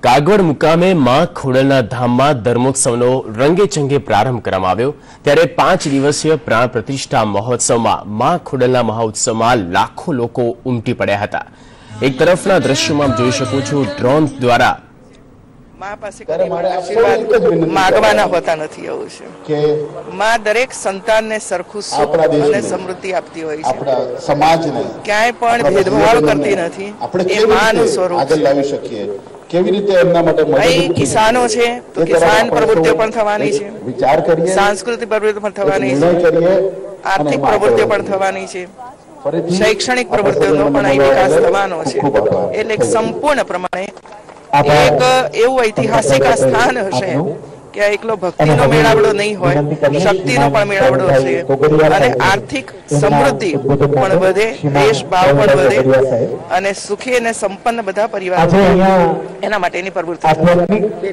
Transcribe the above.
કાગવડ મુકામે માં ખોડલના ધામમાં ધર્મોત્સવનો રંગેચંગે પ્રારંભ કરવામાં આવ્યો ત્યારે 5 દિવસીય પ્રાણ પ્રતિષ્ઠા મહોત્સવમાં માં ખોડલના મહોત્સવમાં લાખો લોકો ઉમટી પડ્યા હતા। એક તરફના દ્રશ્યોમાં જોઈ શકો છો ડ્રોન દ્વારા માં પાસે આશીર્વાદ માંગવાના હોતા નથી। એવું છે માં દરેક સંતાનને સરખું સુખ અને સમૃદ્ધિ આપતી હોય છે, આપણા સમાજને ક્યાંય પણ ભેદભાવ કરતી નથી। એ માનું સ્વરૂપ આગળ લાવી શકીએ, કેવી રીતે એમના માટે અહીં કિસાનો છે તો કિસાન પ્રવૃત્તિઓ પણ થવાની છે, વિચાર કરીએ, સાંસ્કૃતિક પ્રવૃત્તિઓ પણ થવાની છે, આર્થિક પ્રવૃત્તિઓ પણ થવાની છે, શૈક્ષણિક પ્રવૃત્તિઓનો પણ અહીં વિકાસ થવાનો છે। એટલે સંપૂર્ણ પ્રમાણે એક એવું ઐતિહાસિક આ સ્થાન હશે કે એકલો ભક્તિનો મેળાવડો નહીં હોય, શક્તિનો પણ મેળાવડો હશે અને આર્થિક સમૃદ્ધિ પણ વધે, દેશ ભાવ પણ વધે અને સુખી અને સંપન્ન બધા પરિવારો એના માટેની પ્રવૃત્તિ થશે।